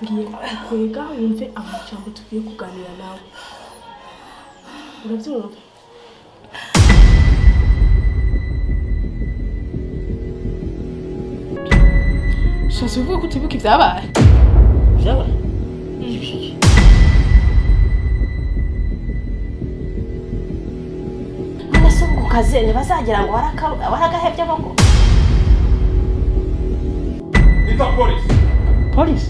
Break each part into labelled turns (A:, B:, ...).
A: ngiye kwega wumve amajambo tugiye kuganira nawe. Urabyumva? Shasi uvuga ko utibuka ibyabaye?
B: Byabaye? Ibiki?
C: Nase ku kazi ntibazagira ngo waragahebye bako.
B: Ita police. Police?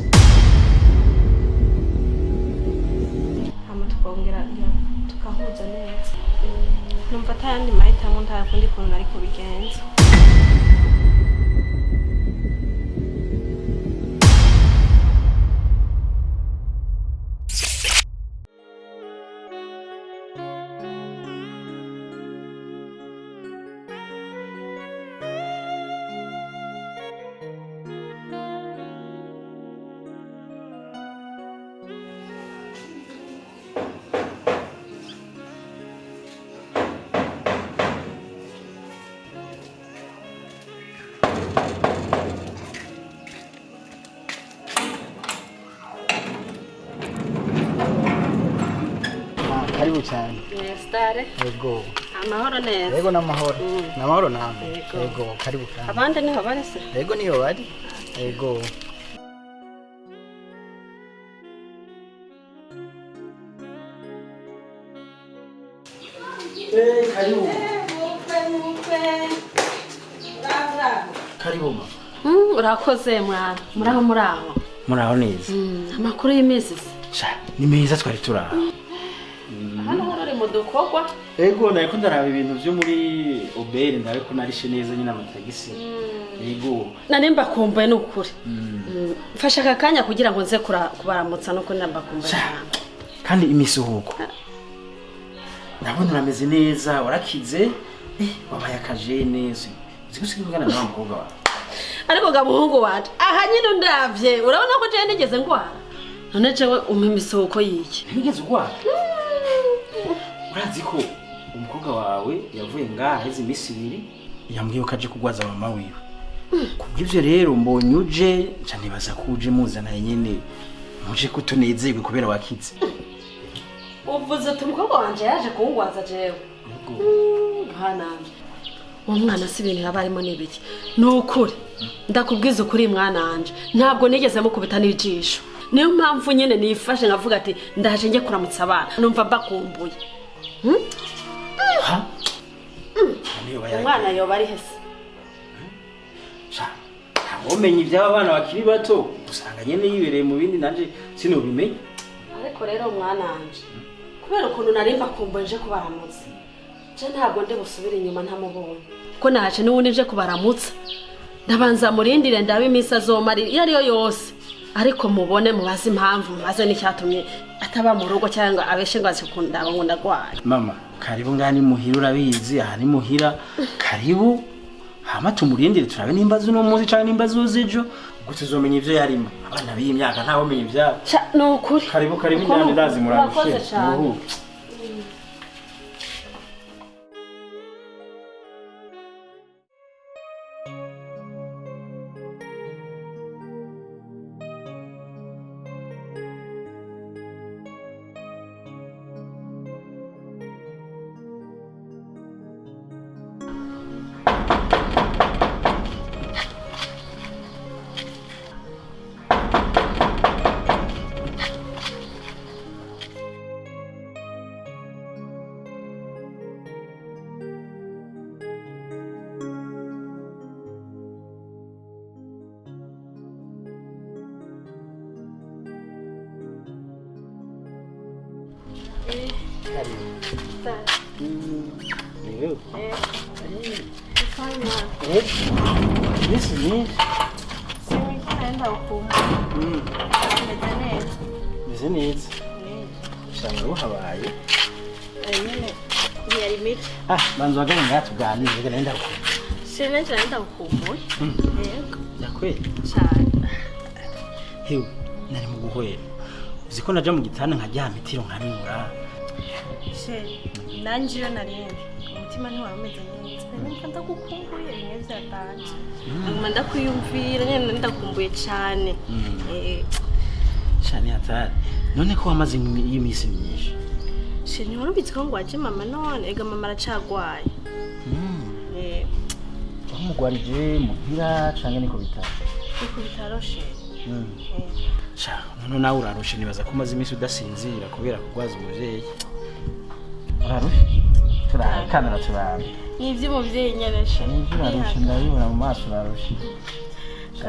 A: Hama tukongera tukahuza neza. Numva atayandi mahitamo ntakundi kuntu nari kubigenza.
B: Karibu cyane.
C: Stare.
B: Yego.
C: Amahoro neza.
B: Yego namahoro. Namahoro namwe. Yego karibu cyane.
C: Abandi niho bari se?
B: Yego niyo bari. Yego. Karibu. Karibu ma.
C: Urakoze mwana. Muraho.
B: Muraho neza.
C: Amakuru y'imisi.
B: Sha, ni meza twari turaha.
C: Hano hari mu dukogwa.
B: Yego nariko ndaraba ibintu byo muri Obere ndariko narishe neza nyina amatagisi. Yego.
C: Nanemba kumbuye n'ukuri. Mfasha akakanya kugira ngo nze kubaramutsa no ko namba kumbuye.
B: Kandi imisuhuko. Nabona urameze neza, warakize. Wabaye akajene. Zigusiga kugana na mukobwa wawe.
C: Ariko gamuhungu wacu. Aha nyine ndavye. Urabona ko je nigeze ngwara. None jewe imisuhuko yiki.
B: Nigeze ugwara. Urazi ko umukobwa wawe yavuye ngaha heze imisi 2 yambwiye ko aje kugwaza mama wiwe. Kubw'ivyo rero mbonye uje nca nibaza ko uje muzana nyene muje kutunezerwe kubera wakize.
C: Uvuze ati umukobwa wanje yaje kungwaza jewe. Hananje. Umwana si ibintu yabarimo nibiki. Nukuri ndakubwiza ukuri mwana wanje. Ntabwo nigeze mukubita n'ijisho. Niyo mpamvu nyene nifashe ngavuga ati ndaje nge kuramutsa abana. Numva bakumbuye.
B: Ha?
C: Umwana yoba ari hese.
B: Sha, umenye iby'aba bana bakiri bato usanga nyene yibereye mu bindi nanje sinobimenye.
C: Ariko rero mwana wanje kubera ukuntu narimba kumbuye nje kubaramutsa. Je ntabwo ndi busubira inyuma ntamubonye. Ko naje n'ubundi nje kubaramutsa. Ndabanza murindire ndabe imisa zomari yari yo yose. Ariko mubone mubaze impamvu maze n'icyatumye ataba mu rugo cyangwa abeshe ngo azikundaba ngo ndagwaye.
B: Mama, karibu ngani muhira urabizi, aha ni muhira. Karibu. Hama tumurindire turabe nimbazo no muzi cyane nimbazo zejo. Ubwo tuzomenya ivyo yarimo. Abana b'imyaka ntaho menye ivyabo.
C: Nukuri.
B: Karibu ndandi ndazi murabishe. Banzo wagana ngatuganira ngene naenda ku.
C: Sina naenda kukumbuye. Yego.
B: Yakwe.
C: Cyane.
B: Hewe, nari mu guhwera. Uziko naja mu gitana nkajya mitiro nkanura.
A: She, nanje yo narindi.
D: umutima ntiwari umeze neza numva ndagukumbuye bimwe byatanje
C: nguma ndakwiyumvira nyene ndakumbuye cyane
B: cyane atari none ko wamaze y'imisi myinshi
C: sheni warubizi ko ngo waje mama none ega mama aracagwaye
B: umugwarije muhira canke niko bitaro
C: niko bitaroshe
B: cha none nawe urarushe nibaza ko umaze imisi udasinzira kubera kugwaza umuvyeyi urarushe turakanira turara
C: nivyo umuvyeyi nyaresha
B: nivyo urarushe ndabibona mu maso urarushe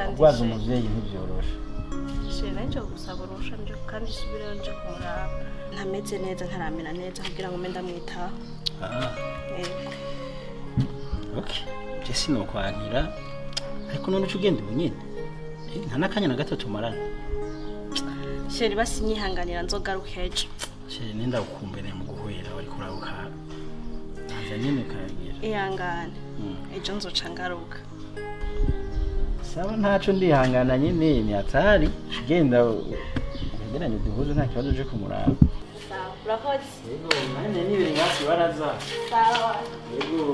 B: kugwaza umuvyeyi ntivyoroshe
C: sheni nje gusaba urusha nje kandi subira nje kumuraba ntameze neza ntaramera neza kugira ngo menda mwitaho
B: okay jesi no kwankira ariko none ugende bunyine nta nakanya na gato tumarana
C: sheri basinyihanganira nzogaruka ejo
B: sheri nenda gukumbere mu guhwera wari kurabuka nza nyine kagira
C: ihangane ejo nzoca ngaruka
B: saba ntaco ndihangana nyine ni atari genda ugeranye duhuze nta kibazo je kumuraba
C: sawa urakoze
B: yego mane nibiri ngasi baraza
C: sawa
B: yego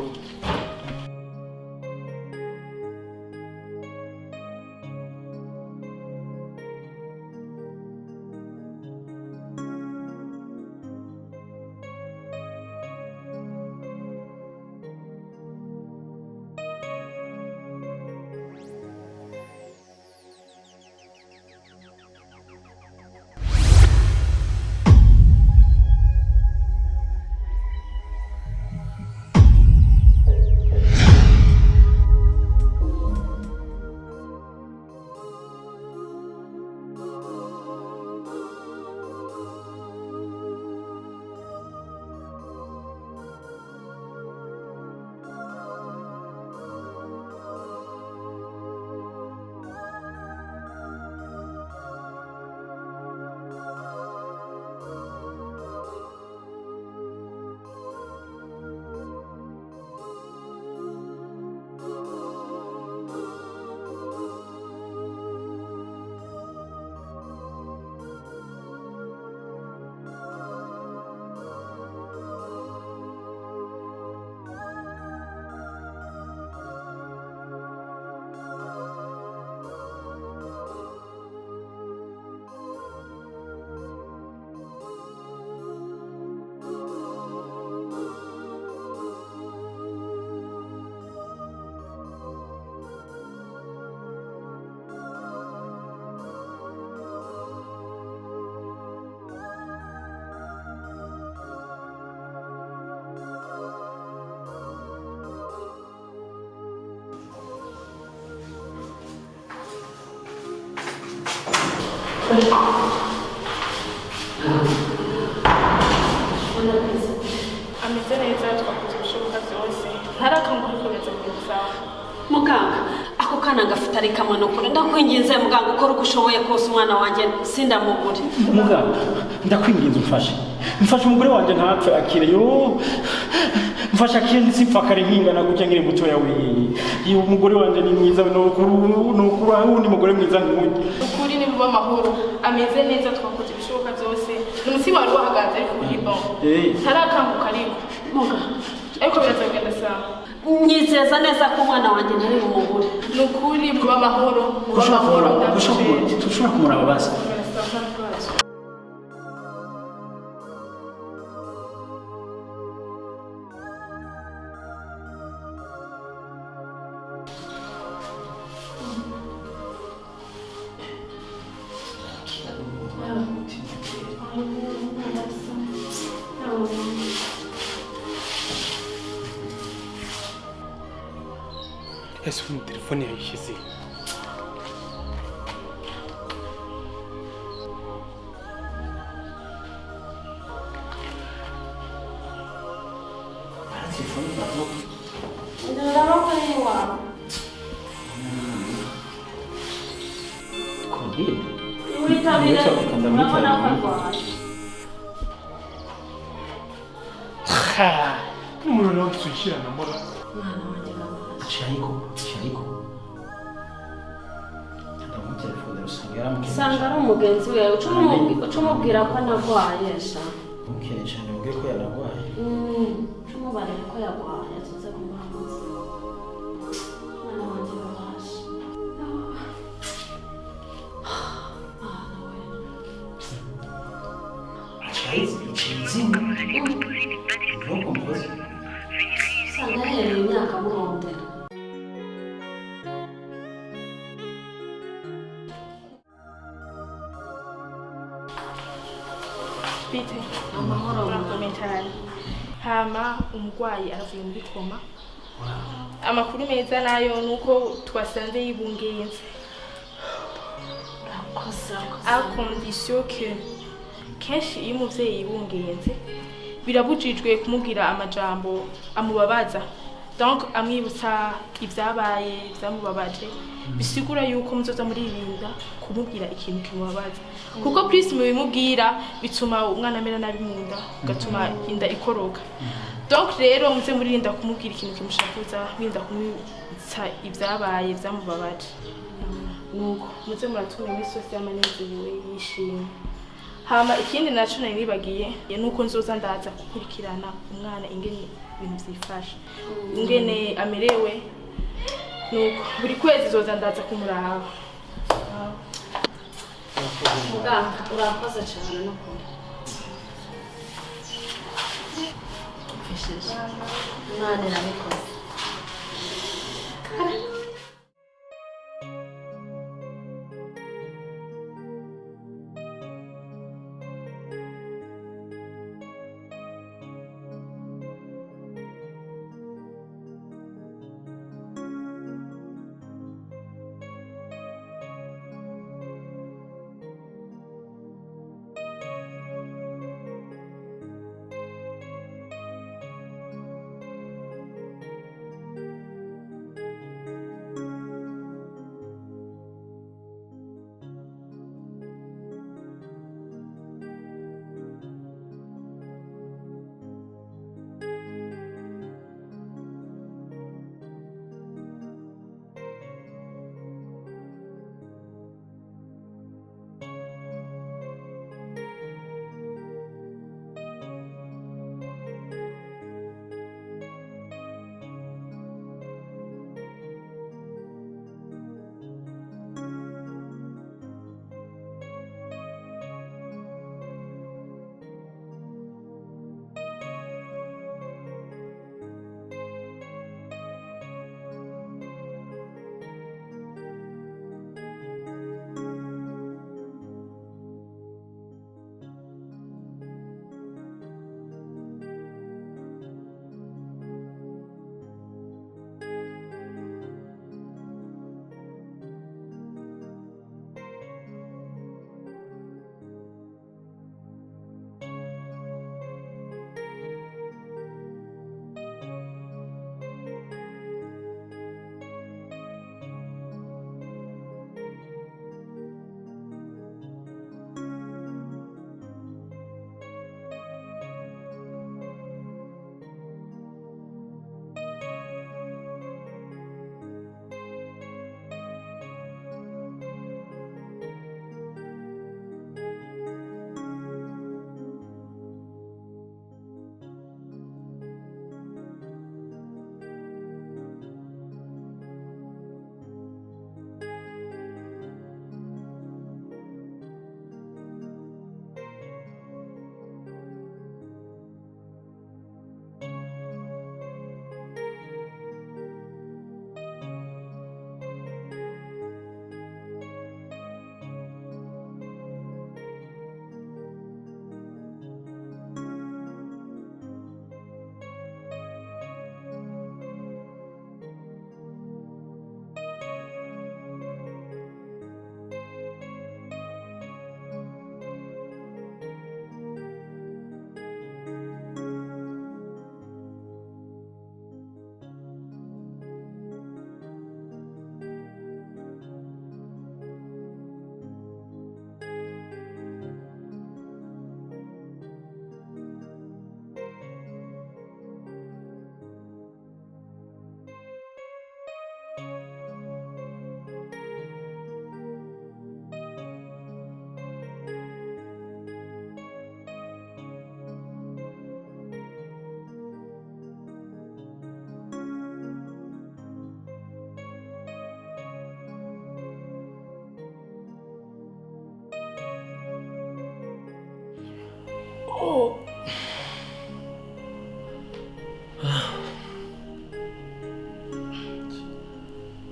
A: ameze neza twakoze ibishoboka byose ntarakanguka komeza kubisawa
C: muganga ako kana gafite ari kamwe no kure ndakwinginze muganga ukora uko ushoboye kose umwana wanjye sindamugure
B: muganga ndakwinginze mfashe umugore wanjye ntapfe akire yo mfashe akire nsipfa kare nkingana gutya ngire mutoya we iyo umugore wanjye ni mwiza no kuri wundi mugore mwiza nk'uyu
A: ukuri ni muba amahoro ameze neza twakoze ibishoboka byose umutima wari wahagaze ariko uri bon ntarakanguka ariko
C: muganga
A: ariko biraza kugenda sawa
C: nyizeza neza ko umwana wanjye ntari umugore
A: ni ukuri muba amahoro muba amahoro
B: dushobora kumuraba basi
E: ese ubu telefone yayishyize umuntu nawe twishyirana mbona
B: Shaiko ndamutelefone usanga yaramukije
C: sanga ari umugenzi we ucumubwira ko anagwaye sha
B: mukere cyane ubwe ko yaragwaye
C: ntubarebe ko yagwaye azoze kumuramutsa mwana wanje babasha usanga yahereye imyaka murondera
A: bite
C: amahoro
A: murakomeye cyane hama umurwayi aravuye muri koma amakuru meza nayo nuko twasanze yibungenze a condition que kenshi iyo umuvyeyi yibungenze birabujijwe kumubwira amajambo amubabaza donc amwibutsa ivyabaye vyamubabaje bisigura yuko muzoza muririnda kumubwira ikintu kimubabaza kuko plus mubimubwira bituma umwana amera nabi munda gatuma inda ikoroka donc rero muze muririnda kumubwira ikintu kimushakuza mwirinda kumwibutsa ivyabaye vyamubabaje nuko muze muratuma imisozi y'amanezeriwe yishimye hama ikindi naco nari nibagiye nuko nzoza ndaza gukurikirana umwana ingene ibintu vyifashe ingene amerewe nuko buri kwezi zoza ndaza kumuraba
C: muganga urakoze cyane no kuri ufishije umwana arabikoze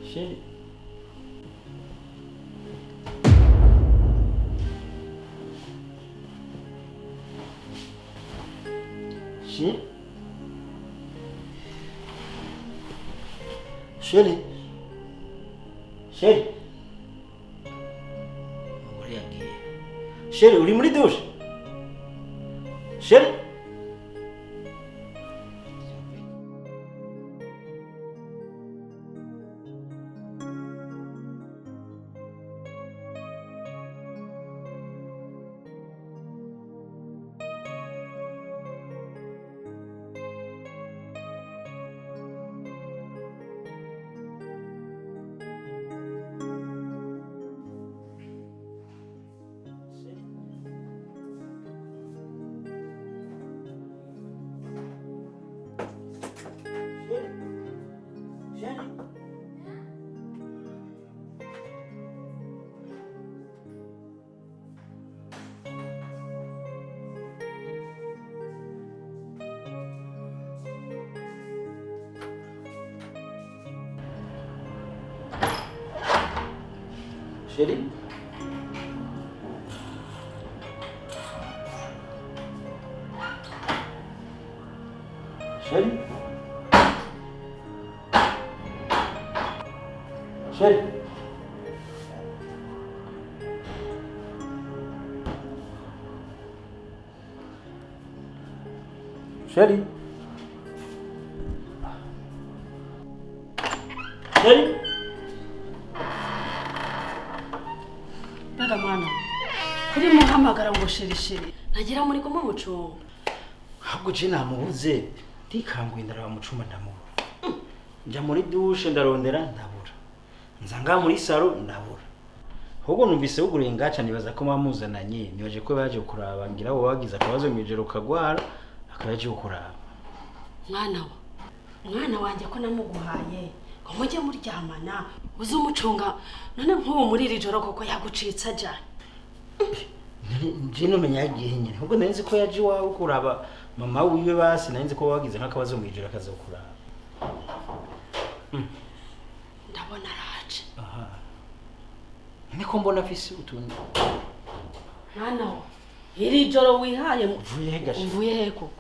B: Chérie. Chérie. Chérie. Chérie. Umugore yagiye. Chérie, uri muri douche? Chérie. Chérie. Chérie. Chérie. Chérie. Chérie.
C: Dada mwana kuri muhamagara ngo sheri ntagira muri kumwe mucunga
B: Ahubwo je namubuze ndikanguye ndaraba mucuma ndamubura. Nja muri douche ndarondera ndabura. Nzanga muri salo ndabura. Ahubwo numvise uguruye ngaca nibaza ko mamuzananye nibaje ko baje kuraba ngira abo bagize akabazo mwijero kagwara akaje kuraba.
C: mwana wanje ko namuguhaye ngo mujye muryamana uzi umucunga none nk'ubu muri iri joro koko yagucitsa jana.
B: Nje numenya yagiye nyine. Ahubwo ndenze ko yaje iwawe kuraba mama wiwe basi nanze ko wagize nk'akabazo mwijero akaza kuraba.
C: Ndabona araje.
B: Aha. Niko mbona afise utuntu.
C: Mwana iri joro wihaye
B: Uvuye he
C: koko?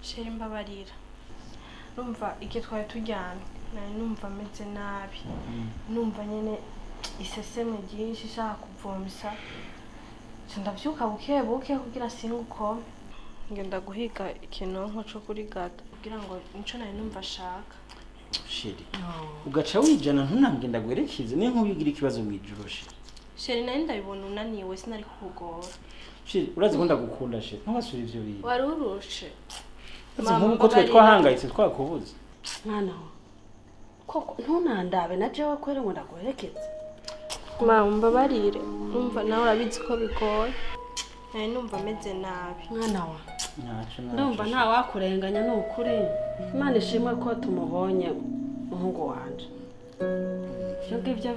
D: Sheri mbabarira. Numva iki twari tujyana. Nari numva ameze nabi. Numva nyene iseseme ryinshi shaka kuvomisa. Ndavyuka buke buke kugira singukome. Ngenda guhiga ikinonko cyo kuri gata kugira ngo nico nari numva shaka.
B: Sheri. Ugaca wijana ntunangenda gwerekeze ne nkubigira ikibazo mwijoro sheri.
D: Sheri nari ndabibona unaniwe sinari kukugora.
B: Sheri urazi ko ndagukunda sheri. Ntabasura ivyo bintu.
D: Warurushe.
B: Mama ko twe twahangayitse twakubuze.
C: Mwana koko ntunandabe na jewe kwere ngo ndagwerekeze.
D: Mama mbabarire. Numva nawe urabizi ko bigoye. Nari numva ameze nabi.
C: Mwana wa. Ndumva nta wakurenganya n'ukuri. Imana ishimwe ko tumubonye muhungu wanje. Ibyo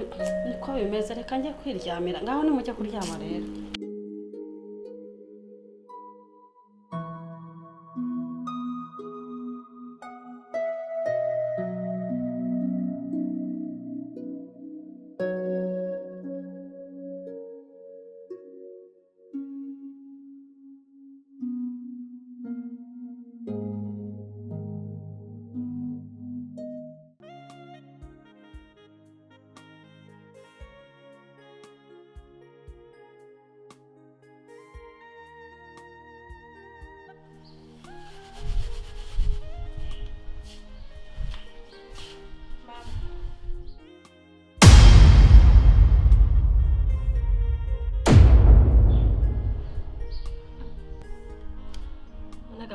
C: niko bimeze reka njye kwiryamira ngaho nimujye kuryama rero.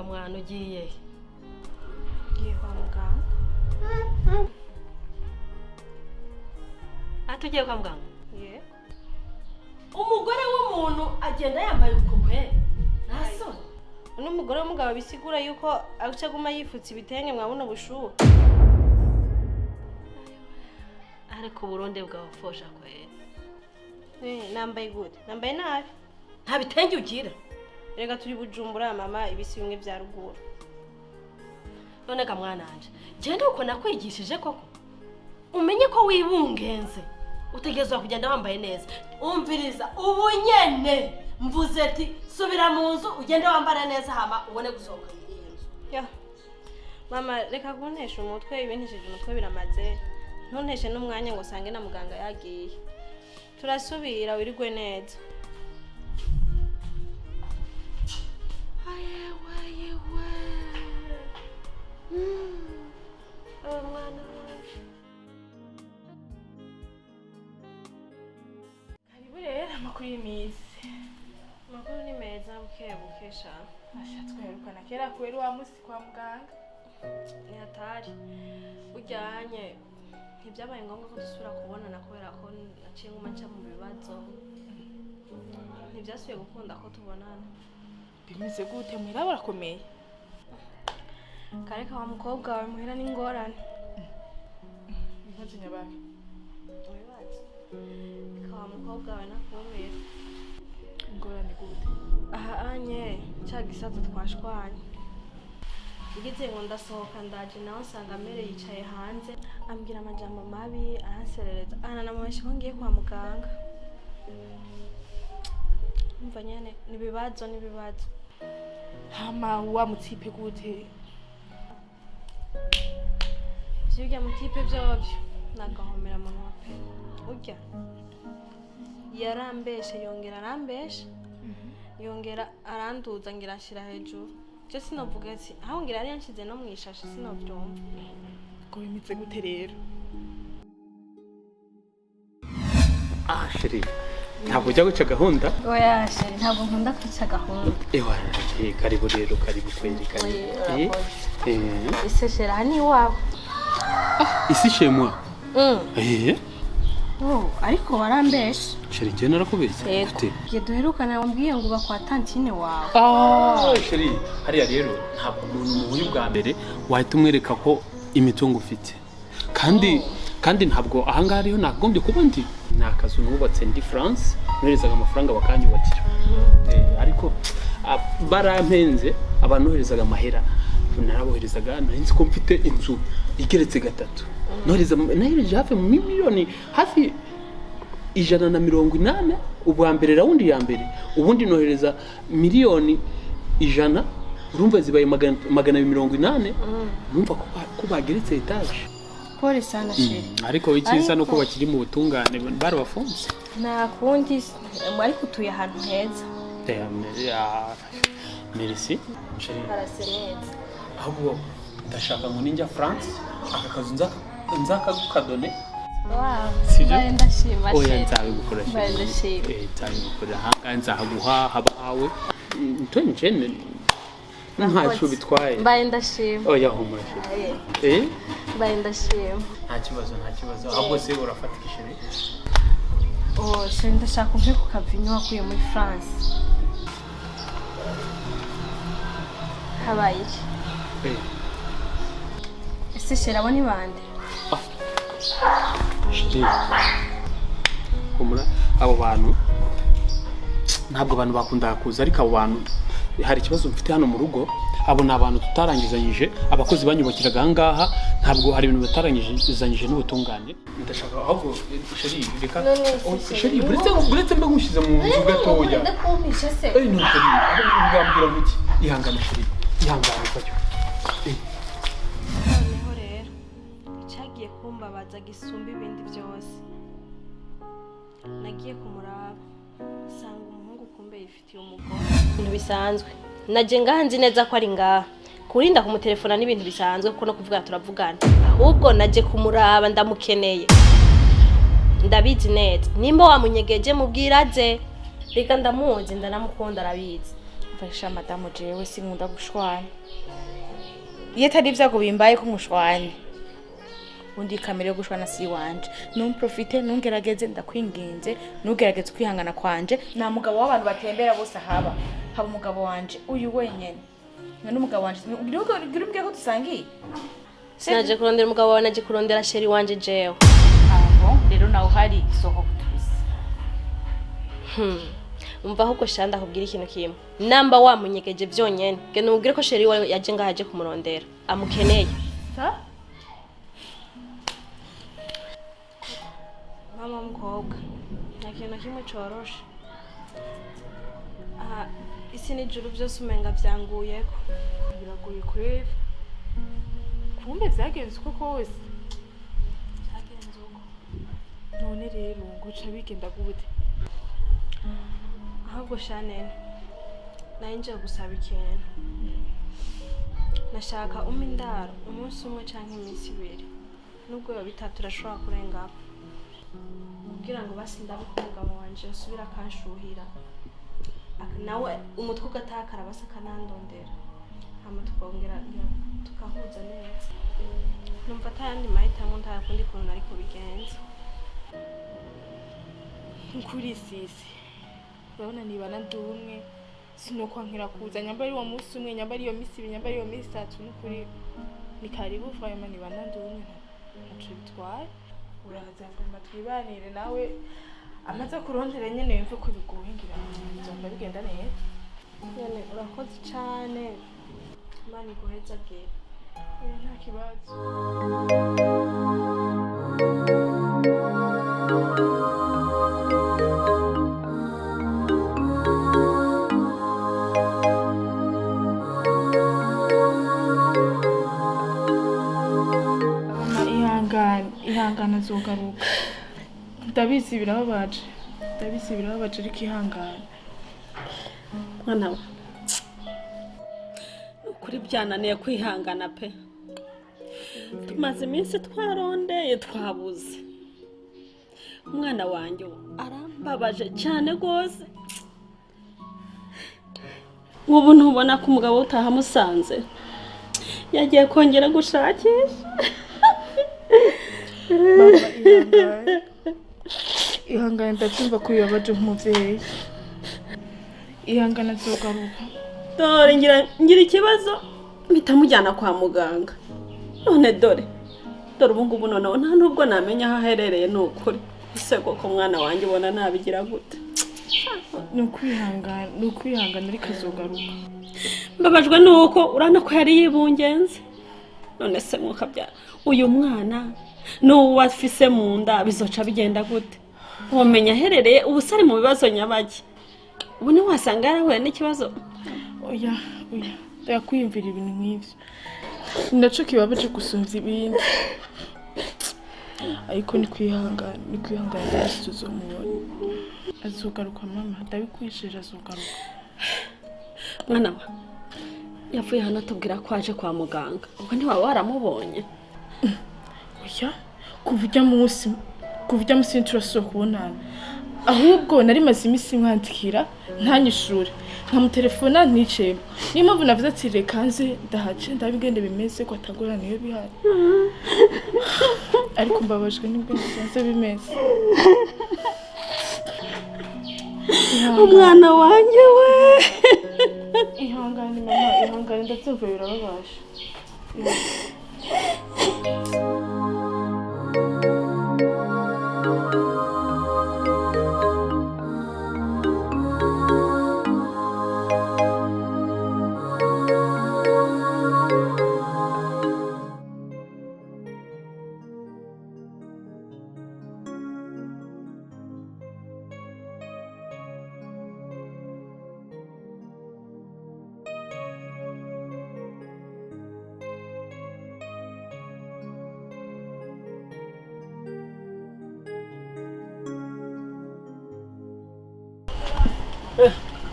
C: Mwana ugiye
D: Ngiye kwa muganga.
C: Atugiye kwa muganga?
D: Ye.
C: Umugore w'umuntu agenda yambaye ukukwe. Naso.
D: Uno mugore w'umugabo bisigura yuko aguma yifutse ibitenge mwabona bushuha.
C: Ariko Burundi bwafosha kwera.
D: Nambaye gute? Nambaye nabi.
C: Nta bitenge ugira.
D: rega turi Bujumbura mama ibisi bimwe vya ruguru.
C: None ka mwana wanje genda uko nakwigishije koko umenye ko wibungenze utegezwa kugenda wambaye neza umviriza ubu nyene mvuze ati subira mu nzu ugende wambara neza hama ubone gusohoka iyi nzu.
D: Ya mama reka kuntesha umutwe ibintesheje umutwe biramaze ntunteshe n'umwanya ngo sange na muganga yagiye turasubira wirigwe neza.
A: Karibu rero amakuru y'imisi.
D: Amakuru ni meza buke sha.
A: Asha twerukana kera kweri wa musi kwa muganga.
D: Ni hatari. Ujyanye ntibyabaye ngombwa ko dusubira kubonana kubera ko naciye nguma nca mu bibazo. Ntibyasubiye gukunda ko tubonana.
A: Bimeze gute muhira barakomeye?
D: Kareka wa mukobwa wawe muhira n'ingorane.
A: Ibibazo nyabahe?
D: Ibibazo. Wa mukobwa wawe nakumira.
A: Ingorane gute?
D: Aha anye cya gisato twashwanye. Igize ngo ndasohoka ndaje nawe nsanga mere yicaye hanze ambwira amajambo mabi aranserereza ananamubesha ko ngiye kwa muganga. Umva nyene nibibazo.
A: Hama wa mutipe gute?
D: Vyurya mutipe vyovyo nagahomera mu ntope. Urya yarambeshe yongera arambeshe yongera aranduza ngira ashira hejuru. Je sinovuga ati aho ngira ari yanshize no mwishashe sinovyumva.
A: Ko bimeze gute rero?
E: Sheri ntabwo ujya guca gahunda?
F: Oya sheri ntabwo nkunda kwica gahunda.
E: Ewa karibu rero karibu kweli karibu.
F: Ese sheri aha ni iwawe?
E: Isi shemwa?
F: Ariko warambeshe.
E: Sheri njye narakubeshye.
F: Igihe duherukana wambwiye ngo uba kwa tantine wawe.
E: Sheri hariya rero ntabwo umuntu muhuye bwa mbere wahita umwereka ko imitungo ufite. Kandi ntabwo ahangaha ariho nagombye kuba ndi. Ni akazu nubatse ndi France noherezaga amafaranga bakanyubakira. Ariko barampenze abantu noherezaga amahera naraboherezaga nzi ko mfite inzu igeretse gatatu. Nohereje hafi mu miliyoni hafi 180 ubwa mbere raundi ya mbere ubundi nohereza miliyoni 100 urumva zibaye 280 numva ko bageretse etage.
F: Pole sana sheri.
E: Ariko icyiza nuko bakiri mu butungane barabafunze.
F: Nakundi ariko utuye ahantu heza.
E: Merci.
F: Harase neza.
E: Ahubwo ndashaka ngo ninjya France aka kazu nzakadone.
F: Baye ndashima sheri.
E: Oya nzabigukora sheri.
F: Baye ndashima.
E: Nzabigukora hanga nzahaguha habawe. Ntonjene ntacyo bitwaye.
F: Baye ndashima.
E: Oya humura sheri.
F: Baye ndashima.
E: Nta kibazo. Ahubwo se urafatika sheri.
F: Sheri ndashaka umpe ku kavinyo wakuye muri France. Habaye iki? Ese sheri abo ni bande?
E: Sheri. Humura abo bantu ntabwo abantu bakunda kuza ariko abo bantu hari ikibazo mfite hano mu rugo. Abo ni abantu tutarangizanyije abakozi banyubakiraga ahangaha ntabwo hari ibintu batarangizanyije n'ubutungane. Ndashaka ahubwo sheri reka sheri buretse mbe ngushyize mu nzu gatoya.
F: Ndakumpisha se.
E: No sheri ugambira muki ihangana sheri ihangana ufacyo.
D: Noneho rero icyagiye kumbabaza gisumba ibindi byose nagiye kumuraba sanga umuhungu kumbe yifitiye umugore. Ibintu bisanzwe naje ngaha nzi neza ko ari ngaha kurinda kumutelefona n'ibintu bisanzwe kuko no kuvuga turavugana ahubwo naje kumuraba ndamukeneye ndabizi neza nimba wamunyegeje mubwiraze reka ndamuzi ndanamukunda arabizi.
G: Mfasha madamu jewe sinkunda gushwana. Iyo atari ibyago bimbaye ko mushwanye undi kamere yo gushwana si wanje. Numprofite nungerageze ndakwinginze nugerageze kwihangana kwanje. Na mugabo w'abantu batembera bose haba umugabo wanje uyu wenyene. None umugabo wanje ugirumbye ko dusangiye.
D: Sinaje kurondera umugabo wawe naje kurondera sheri wanje jewe.
G: Rero nawe hari isoko kutuzi.
D: umva ahubwo shanda akubwira ikintu kimwe namba wamunyegeje byonyene genda umubwire ko sheri wawe yaje ngaha aje kumurondera amukeneye mama mukobwa nta kintu na kimwe coroshe isi n'ijuru byose umenga byanguyeko
A: biragoye kwera kumbe vyagenze uko kose
D: cyagenze uko
A: none rero nguca bigenda gute
D: ahubwo shanene nayo nje gusaba ikintu nashaka indaro umunsi umwe canke iminsi ibiri nubwo yo bitatu urashobora kurengaho kugira ngo basi ndabe ko umugabo wanje usubira akanshuhira nawe umutwe ugatakara basa akanandondera hama tukongera tukahuza neza numva atayandi mahitamo nta kundi kuntu nariko bigenza
A: kuri sisi urabona nibana ndumwe sinokwankira kuza nyamba ari uwo munsi umwe nyamba ari iyo minsi ibiri nyamba ari iyo minsi itatu n'ukuri ni karibu fayema nibana ndumwe ntaco bitwaye uraza ngomba twibanire nawe amaze kurondera nyene yumve ko bigoye ngira bizomba bigenda neza
D: nyene urakoze cane Imana iguheza bwira
A: nta kibazo ihangana azogaruka ndabizi birababaje ariko ihangana
C: mwana we ukuri byananiye kwihangana pe tumaze iminsi twarondeye twabuze umwana wanjye arambabaje cyane rwose nk'ubu ntubona ko umugabo utahamusanze yagiye kongera gushakisha
A: ihangana ndabyumva ko bibabaje nk'umubyeyi ihangana azogaruka
C: dore ngira ikibazo mpita mujyana kwa muganga none dore ubu ngubu noneho nta nubwo namenya aho aherereye ni ukuri ese koko mwana wanjye ubona nabigira gute
A: ni ukwihangana ariko azogaruka
C: mbabajwe nuko urana ko yari yibungenze none se mwokabyara uyu mwana n'uwo afise mu nda bizoca bigenda gute wamenya aherereye ubu sari mu bibazo nyabaki ubu ni wasanga yarahuye n'ikibazo
A: oya ndakwiyumvira ibintu nk'ibyo ndaco kibabaje gusumvya ibindi ariko ni kwihangana ndetse tuzomubona azogaruka mama ndabikwisheje azogaruka
C: mwana wa yavuye hano atubwira ko aje kwa muganga ubwo ntiwaba waramubonye
A: oya kuva ujya munsi turasubira kubonana ahubwo nari maze iminsi mwandikira ntanyishure nkamutelefona nticemo niyo mpamvu navuze ati reka nze ndahace ndabigende bimeze ko atagorana iyo bihari ariko mbabajwe n'ibyo bisanzwe bimeze
C: umwana wanjye we
A: ihangane mama ihangane ndabyumva birababaje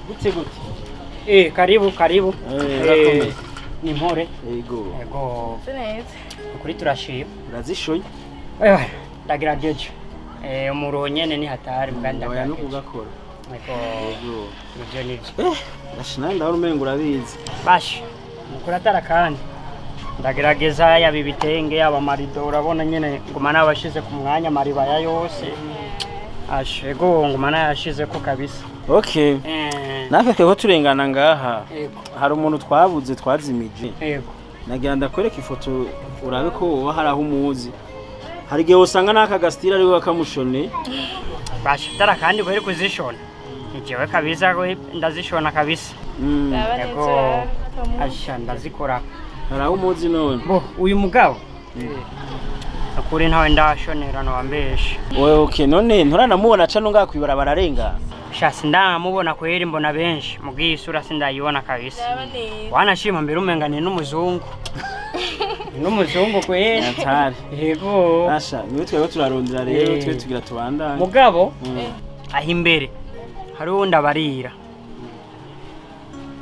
H: Gute. Karibu. Ni mpore.
B: Yego.
A: neza
H: Ukuri turashima.
B: Urazishoye?
H: Ndagerageje. Umuro nyene ni hatari muganda.
B: Oya no kugakora.
H: Yego. Ibyo nibyo.
B: Bashina ndabona umengo urabizi.
H: Bashi. Mukura atara kandi. Ndagerageza yaba ibitenge yaba marido urabona nyene ngoma nabashize ku mwanya maribaya yose. Ashego ngoma nayashize ko kabisa.
B: Okay. Natwe twego turengana ngaha.
H: Yego.
B: Hari umuntu twabuze twazimije.
H: Yego.
B: Nagira ndakwereka ifoto urabe ko wowe hari aho umuzi. Hari gihe usanga naka gastira ari we wakamushone.
H: Bashi tara kandi bari kuzishona. jewe kabisa ko ndazishona kabisa yego asha ndazikora
B: haraho umuzi none
H: bo uyu mugabo akuri ntawe ndashonera no wambeshe
B: wewe okay none nturanamubona cano ngakwibara bararenga
H: sha sindamubona kweri mbona benshi mugiye isura sindayibona kabisa wanashima mbere umengane n'umuzungu n'umuzungu kweri
B: atari
H: yego
B: asha niwe twego turarondera rero twe tugira tubandanye
H: mugabo aho imbere hari uwundi abarira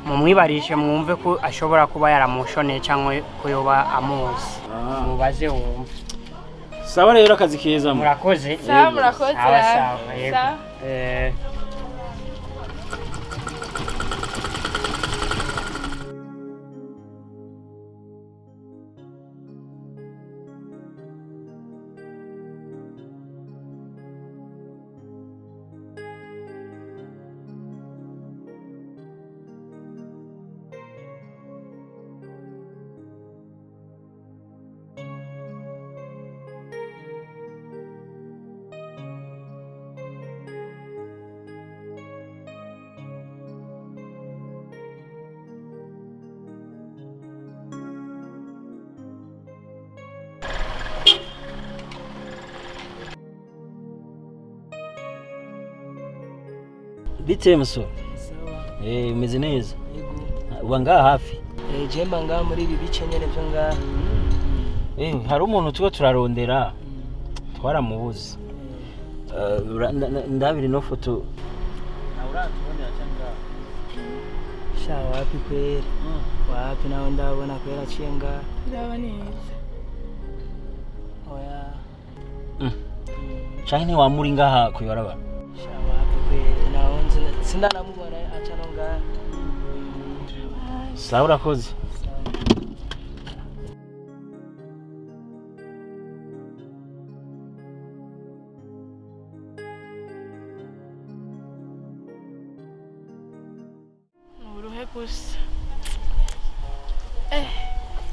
H: mumwibarishe mwumve ko ashobora kuba yaramushoneye cyangwa ko yoba amuzi mubaze wumve
B: sawa rero akazi keza
H: murakoze
D: sawa murakoze
H: sawa yego
B: bite musoro umeze neza uba ngaha hafi
I: jemba ngaha muri ibi bice nyene byo ngaha
B: hari umuntu tuba turarondera twaramubuze ndabiri no foto
I: sha wapi kweli wapi nawe ndabona kweli aciye ngaha
D: ndaba neza
I: oya
B: canke ntiwamuri ngaha kwibarabara
I: sindanamubona acano ngaha
B: sawa urakoze
A: uruhe gusa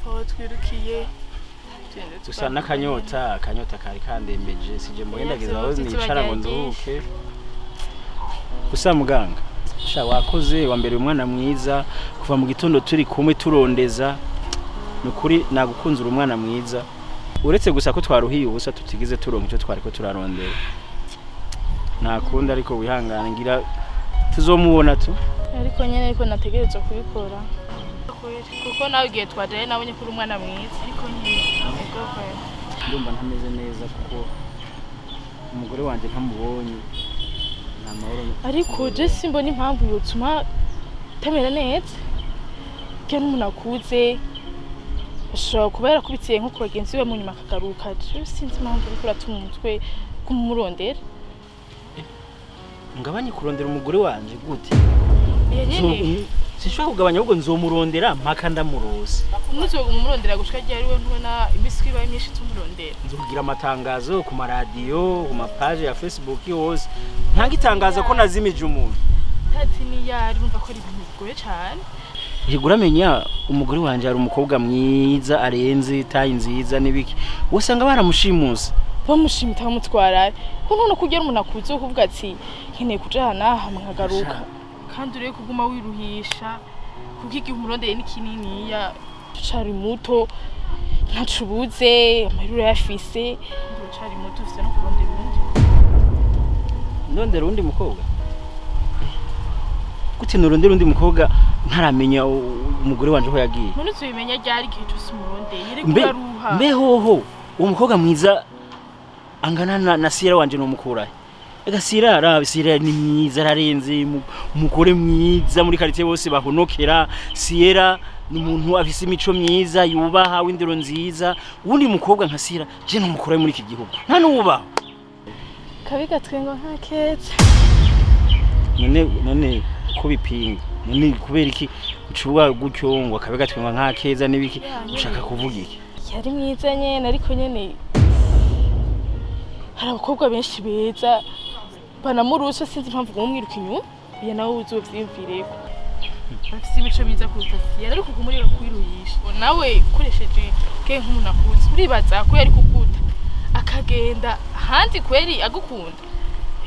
A: aho twirukiye
B: gusa n'akanyota kari kandembeje sije mugendageza aho nicara ngo nduhuke gusa muganga sha wakoze wa mbere umwana mwiza kuva mu gitondo turi kumwe turondeza nukuri nagukunzura umwana mwiza uretse gusa ko twaruhiye ubusa tutigize turonka icyo twari ko turarondera nakunda ariko wihangana ngira tuzomubona tu
A: ariko nyene ariko nategerezwa kubikora kuko nawe igihe twajaye nabonye kuri umwana mwiza ariko nyine
B: ndumva ntameze neza kuko umugore wanje ntamubonye
A: ariko je simbona impamvu yotuma tamera neza ke n'umuntu akuze ashobora kuba yarakubitiye nko ku bagenzi be mu nyuma akagaruka sinzi impamvu ariko uratuma umutwe kumurondera
B: ngabanye kurondera umugore wanje gute sinshobora kugabanya ahubwo nzomurondera mpaka ndamurose
A: umurondera gushika ryari we ntubona imiswi ibaye myinshi tumurondera
B: nzugira amatangazo ku maradiyo ku mapaje ya Facebook hose ntanga itangazo ko nazimije umuntu
A: tati ni yari bumva ko ari ibintu bigoye cyane
B: Higuramenya umugore wanje ari umukobwa mwiza arenze tayi nziza nibiki usanga baramushimuza
A: bamushimita bamutwara ko none kugera umuntu akuze kuvuga ati nkeneye kujana hamagaruka kandi ureke kuguma wiruhisha kuko igihe umurondeye ni kinini ya cari muto ntacubuze amarura yafise ngo cari muto ufise no kurondera undi
B: ndondera undi mukobwa gute nurondera undi mukobwa ntaramenya umugore wanje ho yagiye
A: none tubimenya ryari igihe cyose umurondeye yere kugaruha
B: mbe hoho uwo mukobwa mwiza angana na Sira wanje no mukurahe ega Sira ni mwiza ararenze umugore mwiza muri quartier bose bahonokera Sira ni umuntu afise imico myiza yubaha w'indero nziza ubundi mukobwa nka Sira je no mukurahe muri iki gihugu nta nubaho
A: kabiga twengo nka keza
B: none ko bipinga none kubera iki ucubuga gutyo ngo akabiga twengo nka keza nibiki ushaka kuvuga iki
A: yari mwiza nyene ariko nyene hari abakobwa benshi beza banamurusha sinzi impamvu umwiruka inyuma ya nawe uzovyimvireko bafise imico biza kurutasiye ariko kumurira kwiruhisha nawe ukoresheje ke nk'umuntu akuze uribaza ko yari kukuta akagenda handi kweri agukunda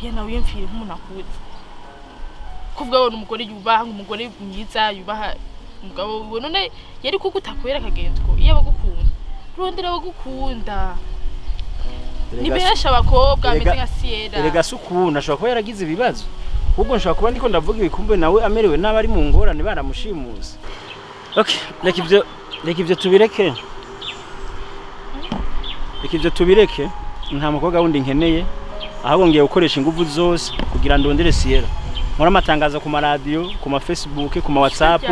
A: ya nawe yimvire nk'umuntu akuze kuvuga ngo umugore yubaha umugore mwiza yubaha umugabo wiwe none yari kuko utakwera akagenda ko iyo abagukunda rondera abagukunda ni benshi abakobwa bameze nka Sierra
B: erega sukuna ashobora kuba yaragize ibibazo ubwo nshobora kuba ndiko ndavuga ibikumbe nawe amerewe n'abari mu ngorane baramushimuza. Okay, reka ivyo tubireke. Nta mukobwa wundi nkeneye ahubwo ngiye gukoresha ingufu zose kugira ndondere Sierra. Nkora amatangazo ku maradiyo, ku ma Facebook, ku ma WhatsApp,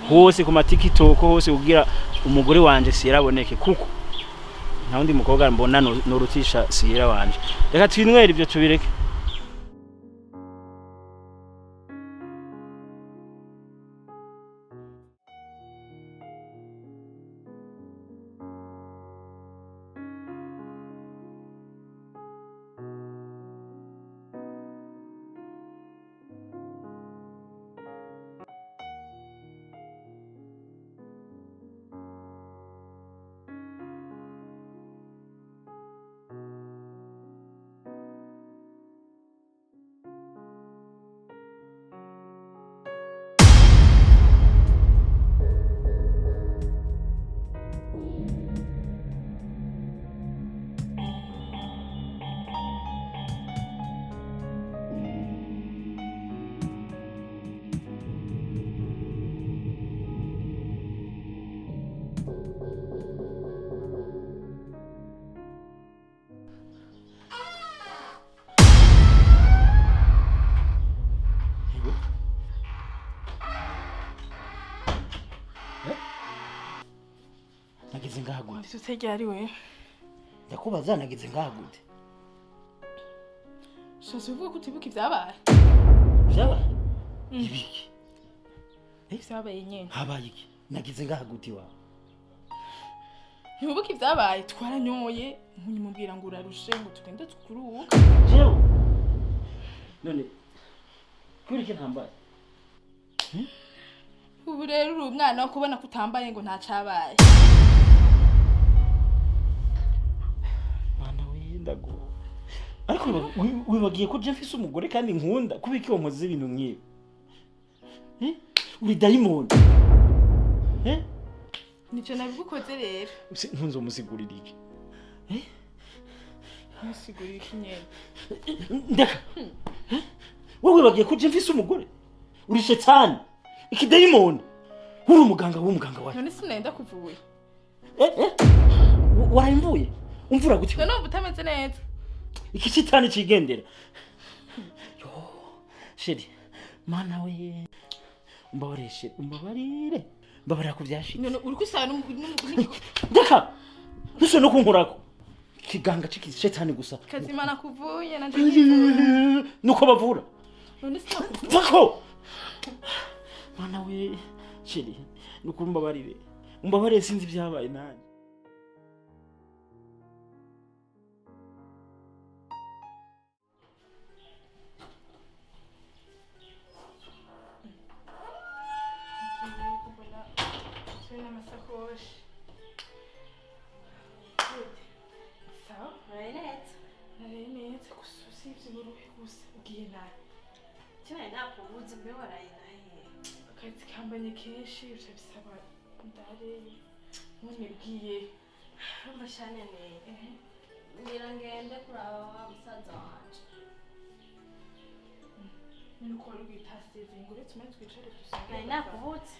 B: hose ku ma TikTok hose kugira umugore wanje Sierra aboneke kuko nta wundi mukobwa mbona no rutisha Sierra wanje. Reka twinwere ivyo tubireke. Nagize ngahagude.
A: Ufite ryari we?
B: Ndakubaza nagize ngahagude.
A: Shose uvuga ko utibuka ivyabaye.
B: Vyabaye? Ibiki?
A: Vyabaye nyene.
B: Habaye iki? Nagize ngahagude wawe.
A: Ntibuka ivyabaye twaranyoye nkunyumubwira ngo urarushe ngo tugende tukuruhuka.
B: Jewe. None kurike ntambaye.
A: Ubu rero uri umwana wo kubona kutambaye ngo ntacabaye.
B: Mana windago. Ariko wibagiye ko je mfise umugore kandi nkunda kubiki wo nkoze ibintu nkibi. Uri diamond.
A: Nico nabigukoze rero.
B: Ntunzo musigurira iki?
A: Musigurira iki nyene?
B: Ndeka. Wowe wibagiye ko je mfise umugore? Uri shetani. Iki diamond. Uri umuganga wawe.
A: None sinenda kuvuye.
B: Warimbuye. Umvura gute?
A: None ubu utameze neza.
B: Iki shetani cigendera. Yo, sheri. Mana we. Umbabarire. Mbabarira ku byashitse.
A: None uri kusana n'umugore.
B: Ndeka. Nuse no kunkurako. Kiganga ciki shetani gusa.
A: Kazimana kuvuye nanje.
B: Nuko bavura.
A: None sinakuvura.
B: Bako. Mana we, sheri. Nuko umbabarire. Umbabarire sinzi byabaye nani.
A: Akazi kambanye kenshi bica bisaba ndare nibwiye
C: Amashane ngira ngende kuraba wa musaza wanje.
A: Nuko wari ugitasize ngo uretse umwe twicare dusanga.
C: Nari nakubutse.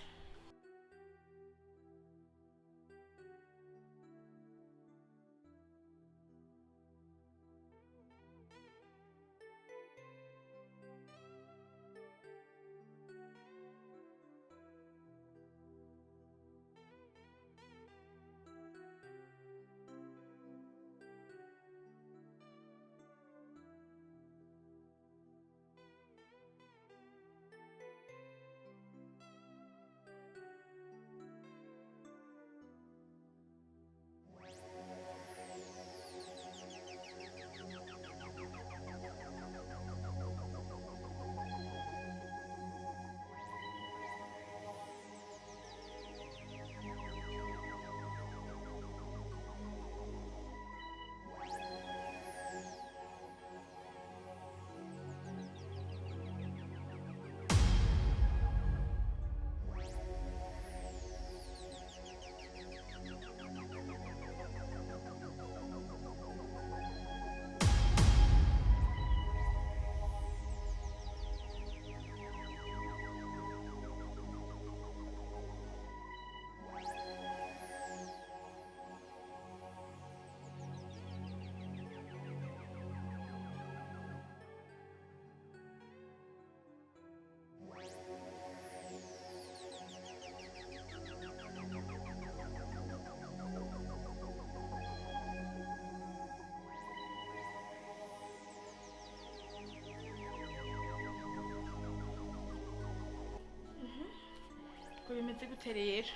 A: bimeze gute rero?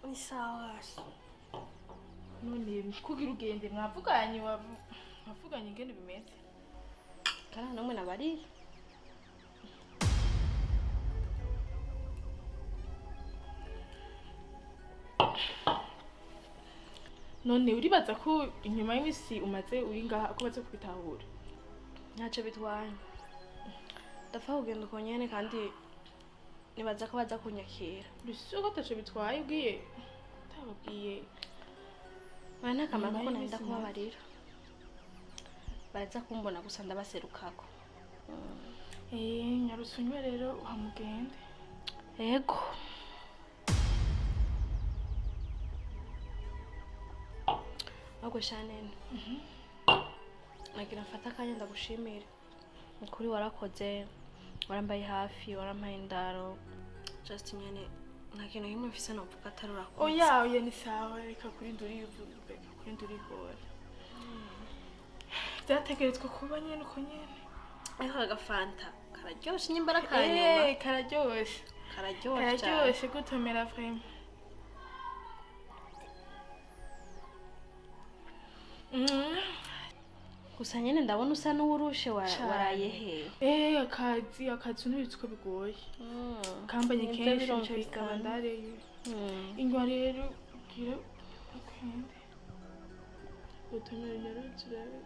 D: Ni sawa.
A: None kugira ugende mwavuganye ingene bimeze?
D: Kana namwe nabarira.
A: None uribaza ko inyuma y'imisi umaze uri ngaha ko baze kubitahura?
D: Ntacyo bitwaye. Ndapfa kugenda uko nyene kandi nibaza ko baza kunyakira.
A: Bisuko ataco bitwaye ubwiye utababwiye.
D: Bana ntakamaro kuko nari ndakubabarira. Baraza kumbona gusa ndabaserukako.
A: Nyarusunywe rero uhamugende.
D: Ego. Agwe shanene. Nagira mfata akanya ndagushimira. Ukuri warakoze, warambaye hafi, warampaye indaro. Just nyene nta kintu kimwe mfise novuga atari urakoze.
A: Oya ni sawa, reka kuri ndurigora. Vyategerezwa kuba nyene uko nyene.
D: Ariko agafanta kararyoshe nyimbara kanyuma.
A: Kararyoshe.
D: Kararyoshe
A: gutomera vraiment.
D: Gusa nyene ndabona usa n'uwurushe waraye he.
A: Akazi n'ibitsi ko bigoye. Kambanye kenshi ncabigabandare. Ingwa rero gira akende. Gutomera rero turabe.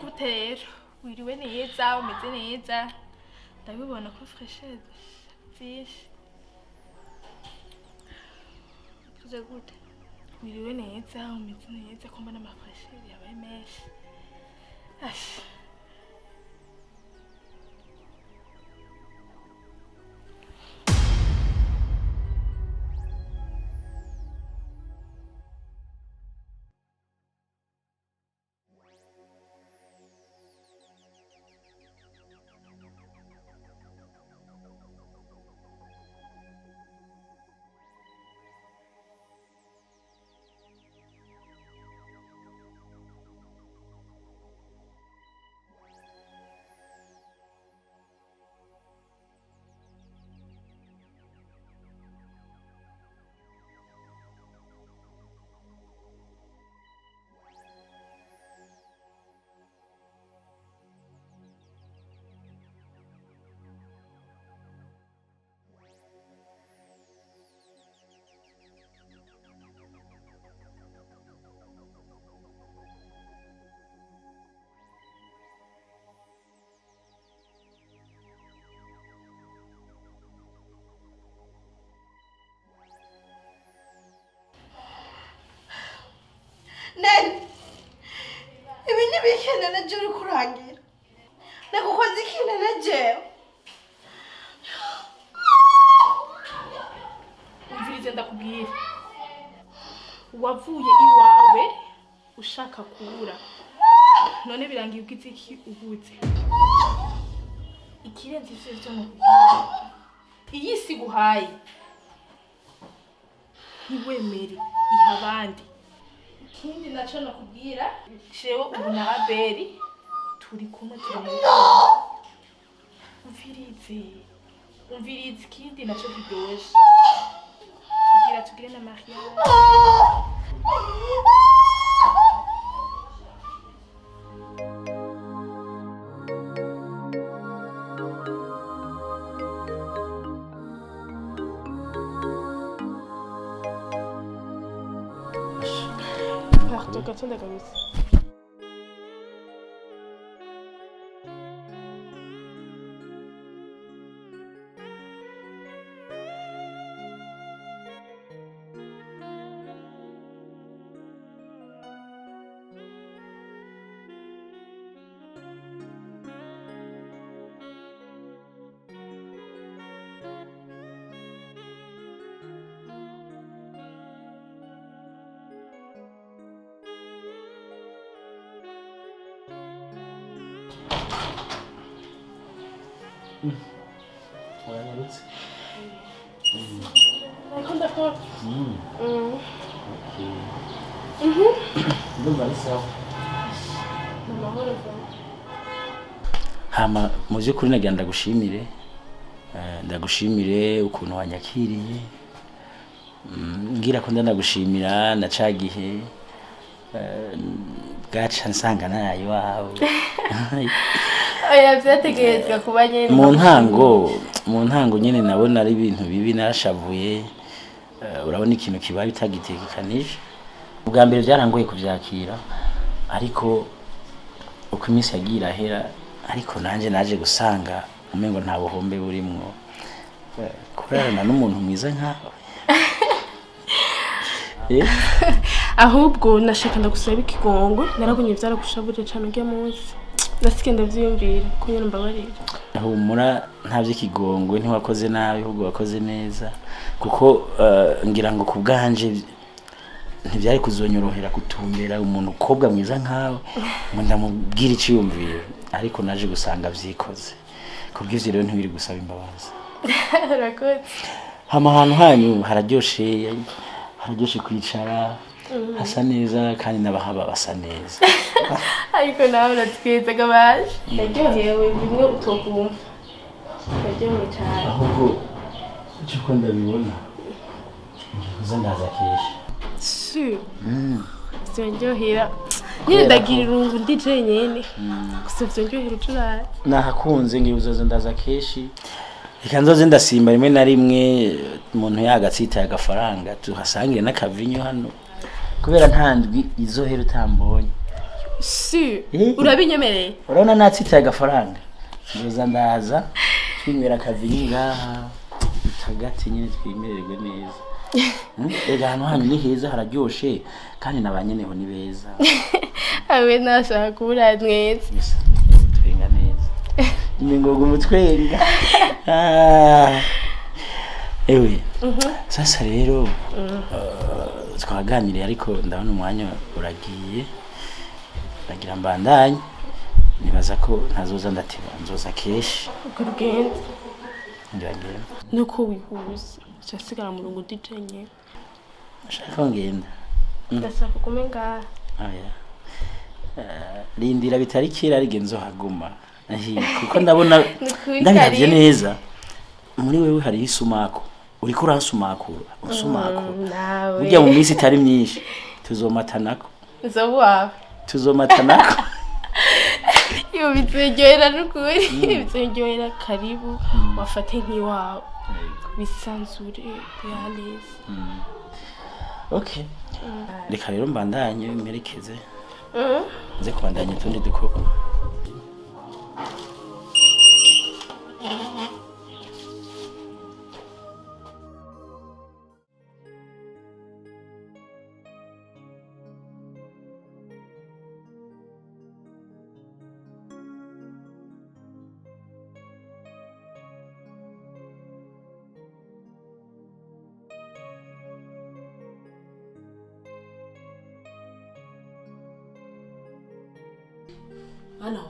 A: Gutero wiriwe neza umeze neza ndabibona ko fresher byinshi
D: tuze gute
A: wiriwe neza umeze neza ko mbona amafresher yabaye menshi
D: Nani ibi nibikene na juri kurangira nagukoze ikine na jewe
A: umvirize ndakubwira wavuye iwawe ushaka kubura none birangiye ugize iki ubuze ikirenze ivyo no iyi si guhaye ntiwemere iha abandi ikindi naco nakubwira jewe ubu na Abeli turi kumwe turi mu umvirize ikindi naco kiryoshe kugira tugire na mariage Pardon, quand on a comme ça.
B: Uranyarutse?
A: D'accord.
B: Okay. ndumva ari sawa.
A: Amahoro.
B: Hama mu by'ukuri nagira ndagushimire ukuntu wanyakiriye. Ngira ko ndanagushimira na cagihe gaca nsanga nayo wawe.
A: Oya byategerezwa kuba nyene.
B: Mu ntango nyene nabona ari ibintu bibi narashavuye. Urabona ikintu kibaye utagitegekanije. Ubwa mbere byarangoye kuvyakira ariko uko iminsi yagira hera ariko nanje naje gusanga umengo nta buhombe burimwo. Kurarana n'umuntu mwiza nkawe.
A: Ahubwo nashaka ndagusaba ikigongwe naragunye byaragushabuje cyane ugiye munsi. Nasike ndavyiyumvira ko nyine mbabarira.
B: Humura nta by'ikigongwe ntiwakoze nabi ahubwo wakoze neza kuko ngira ngo kubganje ntibyari kuzonyorohera kutumbera umuntu ukobwa mwiza nkawe ngo ndamubwira iciyumviro ariko naje gusanga vyikoze kubw'ivyo rero ntibiri gusaba imbabazi.
A: Rakoze.
B: Hama ahantu hanyu hararyoshe kwicara hasa neza kandi n'abahaba basa neza.
A: Ariko nawe uratwiza gabaje. Naryohewe bimwe utokumva. Naryohewe cyane.
B: Ahubwo icyo ko ndabibona ngiye ndaza kesha.
A: Sinjyohera. Nyine ndagira irungu ndi jenyene. Gusa sinjyohera ucurara.
B: Nahakunze ngiye uzaza ndaza keshi. Reka nzoze ndasimba rimwe na rimwe umuntu yagatsita agafaranga tuhasangire n'akavinyo hano. Kubera ntandwi izohera utambonye.
A: Urabinyemereye?
B: Urabona natsitaye agafaranga. Nzoza ndaza twinywera akavinyo ngaha utagati nyine twimererwe neza. Ega hano hanyu ni heza hararyoshe kandi nabanyeneho ni beza.
A: Awe nashaka kubura neza.
B: Twenga neza. Imingogo mutwenga. Ewe. Sasa rero twaganiriye ariko ndabona umwanya uragiye. Nagira mbandanye nibaza ko ntazoza ndateba nzoza keshi.
A: Kurugenda.
B: Ndagenda.
A: Nuko wihuza. Chasigara mu rungu dijenye.
B: Ashaka ngenda.
A: Ndashaka kumenga.
B: Aya. Lindira bitari kera arigenzo haguma. Kuko ndabona ndabivye neza. Muri wewe hari isumako. Uriko uransumako, usumako. Burya mu minsi itari myinshi tuzomatanako.
A: Nzobuwa.
B: Tuzomatanako.
A: Iyo bitsenjohera n'ukuri, bitsenjohera karibu wafate nk'iwawe. Bisanzure yaleze.
B: Okay. Reka rero mbandanye merekeze. Nze kubandanya tundi dukoko.
C: Ano.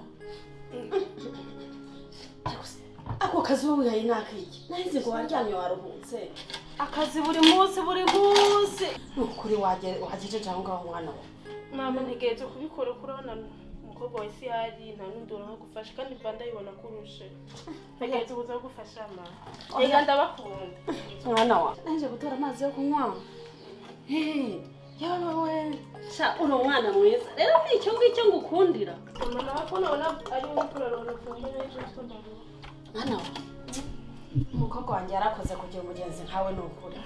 C: Ako kazi wowe yayi nakiki. Nahize ngo waryamye waruhutse. Akazi buri munsi. Nukuri wageje cyangwa ngaho mwana we.
A: Mama ntegereje kubikora kurabona umukobwa wese yari nta n'undora nko gufasha kandi banda yibona kurushe. Ntegereje kuza gufasha mama. Ega ndabakunda.
C: Mwana wa. Naje gutora amazi yo kunywa. Yawe. Sha uno mwana mwiza. Rero nicyo ngicyo ngukundira.
A: Mama nakona ari umupuraro rufunde n'ejo twondaro.
C: Mwana wa. Umukobwa wanjye yarakoze kugira umugenzi nkawe nukuri.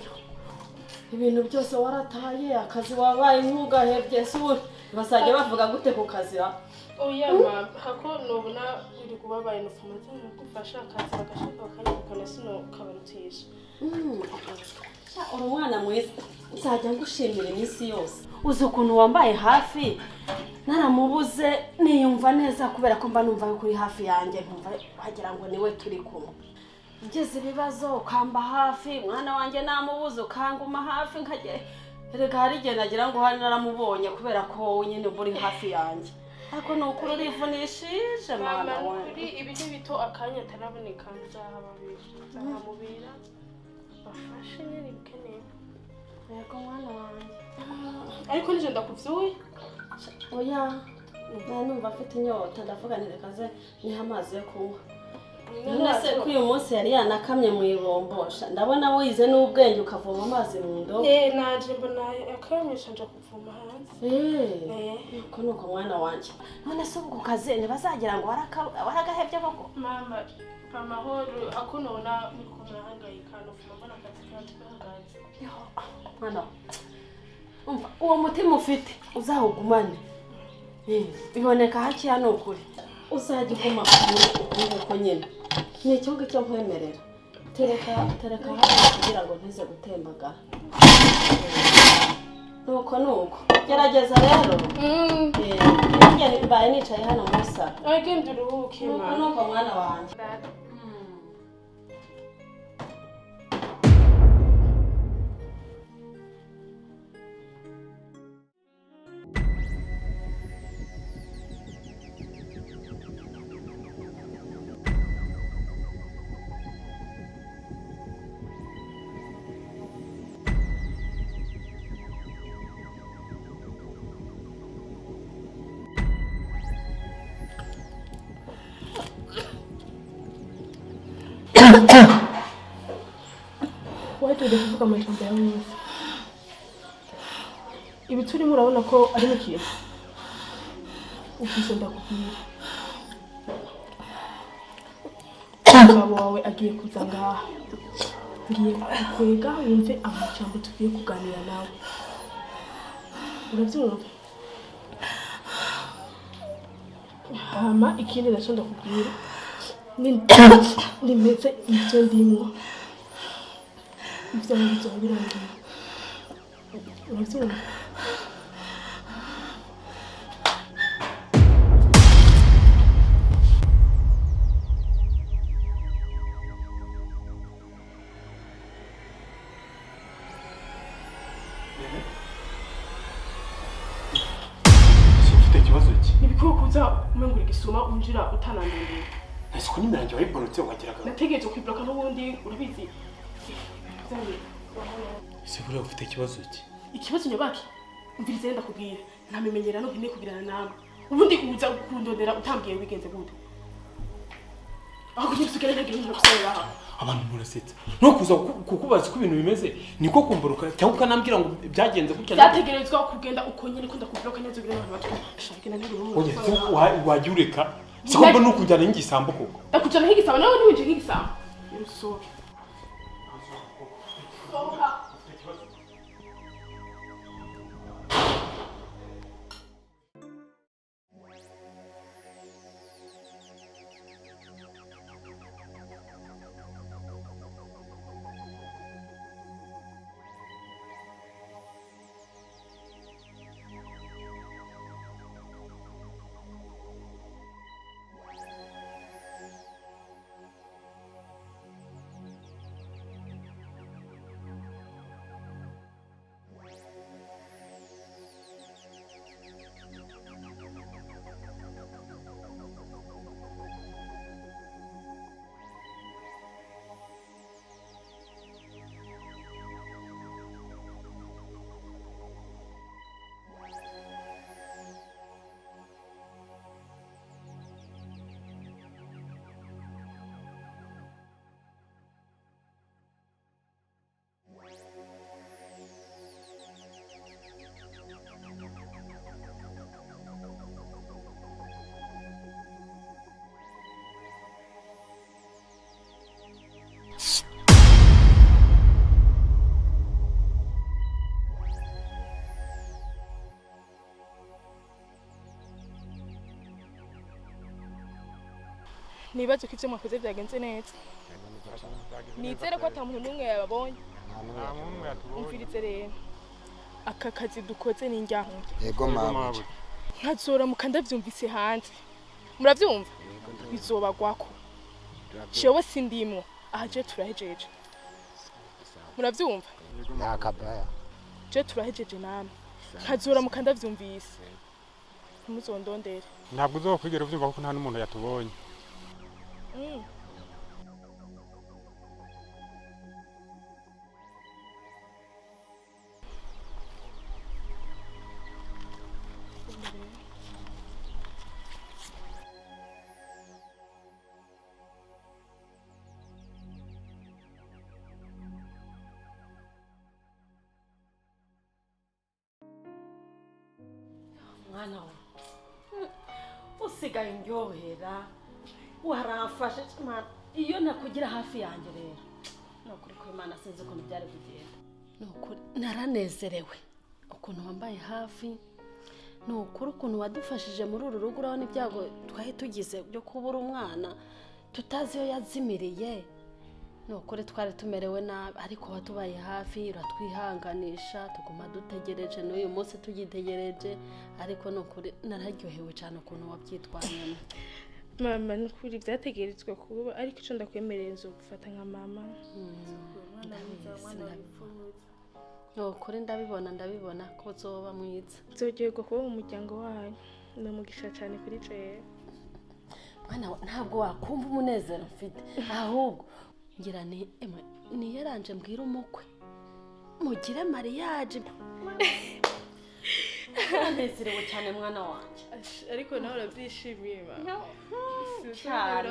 C: Ibintu byose warataye akazi wabaye nk'ugahebye suri. Basajya bavuga gute ku kazi ra?
A: Oya mama, hako nobona uri kubabaye nufumaze gufasha akazi bagashaka bakanyukana sino kabarutisha.
C: Uri umwana mwiza. Nzajya ngushimira iminsi yose. Uzi ukuntu wambaye hafi. Naramubuze niyumva neza kubera ko mba numva kuri hafi yanjye nkumva wagira ngo niwe turi kumwe. Ngeze ibibazo ukamba hafi mwana wanjye namubuze ukanguma hafi nkajye erega hari igihe nagira ngo hari naramubonye kubera ko nyine buri hafi yanjye. Ariko nukuri urivunishije mwana wanjye.
A: Ibintu bito akanya taraboneka nzahababira bafashe nyine bikeneye.
C: Yego mwana wanjye.
A: ariko nije ndakuvyuye.
C: Oya, numva afite inyota ndavuga nti reka ze niha amazi yo kunywa. None se ko uyu munsi yari yanakamye mu ibombosha ndabona wize n'ubwenge ukavoma amazi mu ndobo.
A: Naje mbona akanyesha nje kuvoma hanze.
C: Nuko mwana wanje. None se ubwo kaze ntibazagira ngo waragahebye koko?
A: Mama, pamahoro akunona nikumahangayika no mbona akazi kahagaze.
C: Mwana. Umva uwo mutima ufite uzawugumane. Biboneka haki hano ukuri. Uzajya uguma uko nyene. Ni icyongo cyo nkwemerera. Tereka hano kugira ngo ntize gutembagara. Nuko. Gerageza rero. Njye nibaye nicaye hano muri sala.
A: Agende uruhuke mama.
C: Nuko mwana wanjye.
A: Watu kuvuga amajambo yawe yose. Ibi turimo urabona ko ari mu kintu. Ukisonda kubwira. Umugabo wawe agiye kuza ngaha. Ngiye kukwega wumve amajambo tugiye kuganira nawe. Urabyumva? Hama ikindi ndashonda kubwira. Nimeze ibyo ndimo. Ibyo birangiye. Urabyumva? Nibikukuza umengura igisuma unjira utanandiriye.
E: Nasi ko nimerangiye wayiborotse wageraga.
A: Nategereje kwibloka n'ubundi urabizi.
E: Ese buriya ufite ikibazo ki?
A: Ikibazo nyabaki? Umvirize ndakubwira. Ntamenyera no nkine kubirana nawe. Ubundi uza kundondera utambwiye wigenze gute? Aho kugira usigare ntagira ibintu gusaba.
E: Abantu murasetsa. No kuza kukubaza ko ibintu bimeze niko kumburuka cyangwa ukanambwira ngo byagenze gutya.
A: Byategerezwa kugenda uko nyene ko ndakubloka neza ubire abantu batashaka nandi rumwe.
E: Oye, wajya ureka. Siko no kujyana n'ingisambo koko.
A: Ndakujyana nk'igisabo nawe ntiwinje nk'igisabo. Yusohoke. Nibaze ko ivyo mwakoze byagenze neza. Nizere ko ata muntu n'umwe yababonye. Umvirize rero. Aka kazi dukoze ni njyaho.
J: Yego mama.
A: Nkazora mukandavyumvise hanze. Muravyumva? Bizobagwako. Jewe sindimwo. Aje turahejeje. Muravyumva?
J: Nakabaya.
A: Je turahejeje namwe. Nkazora mukandavyumvise. Ntimuzondondere.
E: Ntabwo uzokwigera uvyumva kuko nta n'umuntu yatubonye.
C: mwana we usigaye indyohera waramfashe mwana iyo nakugira hafi yanjye rero nukuri ko Imana sinzi ukuntu byari kugenda nukuri naranezerewe ukuntu wambaye hafi nukuri ukuntu wadufashije muri uru rugo urabona ibyago twari tugize byo kubura umwana tutazi iyo yazimiriye nukuri twari tumerewe nabi ariko watubaye hafi uratwihanganisha tuguma dutegereje n'uyu munsi tugitegereje ariko nukuri nararyohewe cyane ukuntu wabyitwayemo
A: mama nukuri byategerezwa kuba ariko icyo ndakwemerera nzo gufata nka mama
C: nukuri ndabibona ko uzoba mwiza
A: nzogerwa kuba mu muryango wanyu ndamugisha cyane kuri jewe
C: mwana ntabwo wakumva umunezero mfite ahubwo ngira ni yaranje mbwira umukwe mugire mariage nezerewe cyane mwana wanjye
A: ariko nawe urabyishimiye mama
C: cyane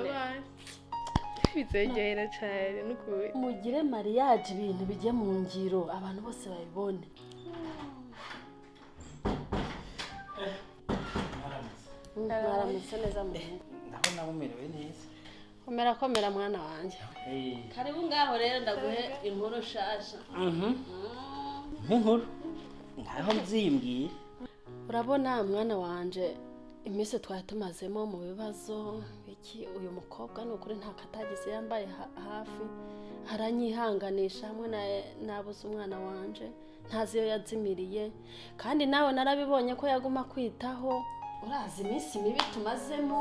A: bizegera cyane n'ukuri
C: mugire mariage ibintu bijye mu ngiro abantu bose babibone mwaramutse neza muhungu
B: ndabona mumerewe neza
C: komera mwana wanjye karibu ngaho rero ndaguhe inkuru nshasha
B: nk'inkuru ngaho mzimbwiye
C: urabona mwana wanje iminsi twari tumazemo mu bibazo iki uyu mukobwa ni ukuri nta katagize yambaye hafi haranyihanganisha hamwe nabuze umwana wanje ntazi iyo yazimiriye kandi nawe narabibonye ko yaguma kwitaho urazi iminsi mibi tumazemo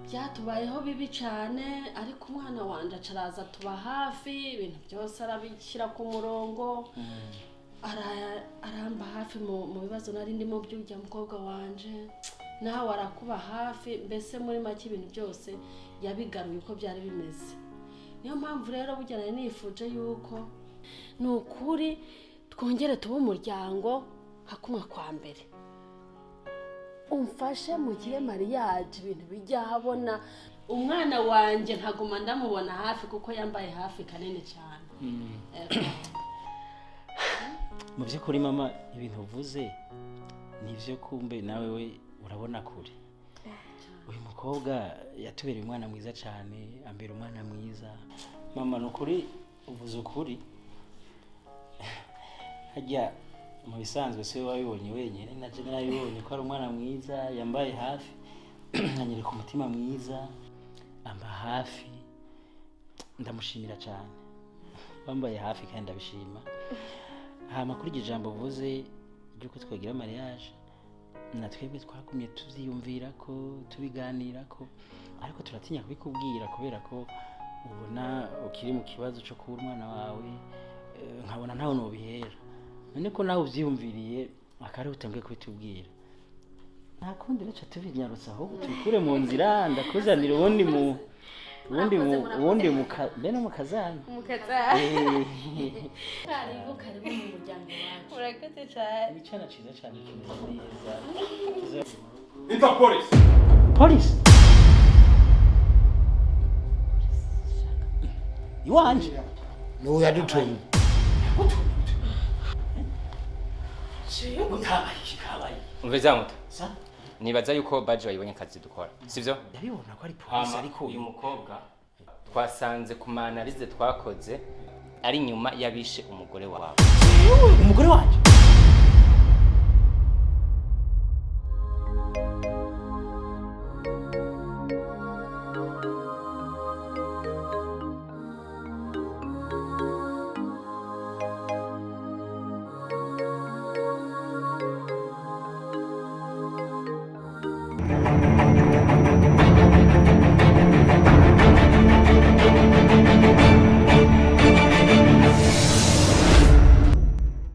C: byatubayeho bibi cyane ariko umwana wanje acaraza tuba hafi ibintu byose arabishyira ku murongo aramba hafi mu bibazo nari ndimo by'ujya mukobwa wanje nawe arakuba hafi mbese muri make ibintu byose yabigaruye uko byari bimeze niyo mpamvu rero burya nari nifuje yuko ni ukuri twongere tuba umuryango hakumwa kwa mbere umfashe mugire mariage ibintu bijya habona umwana wanje nkaguma ndamubona hafi kuko yambaye hafi kanini cyane
B: mu by'ukuri mama ibintu uvuze nivyo kumbe nawe we urabona kure uyu mukobwa yatubereye umwana mwiza cyane ambera umwana mwiza mama nukuri uvuze ukuri hajya mu bisanzwe se wabibonye wenyine naje narabibonye ko ari umwana mwiza yambaye hafi anyereka umutima mwiza amba hafi ndamushimira cyane wambaye hafi kandi ndabishima hama kuri ijambo uvuze ryuko twagira mariage natwebwe twagumye tuvyiyumvira ko tubiganira ko ariko turatinya kubikubwira kubera ko ubona ukiri mu kibazo cyo kubura umwana wawe nkabona ntawe nobihera none ko nawe uvyiyumviriye akari utembwe kubitubwira nta kundi reka tubinyarutsa ahubwo tubikure mu nzira ndakuzanira ubundi bene mukazana
C: karibu mu muryango wacu
A: urakoze cyane
B: icana ciza cyane kimeze neza
E: Ita police
B: police iwanje
J: n'uwo yadutumye
B: kabaye
K: umveza muto
B: sa
K: nibaza yuko baje bayibonye akazi dukora sivyo
B: ndabibona ko ari police ariko
K: uyu mukobwa twasanze ku manalize twakoze ari nyuma yabishe umugore wawe
B: umugore wanje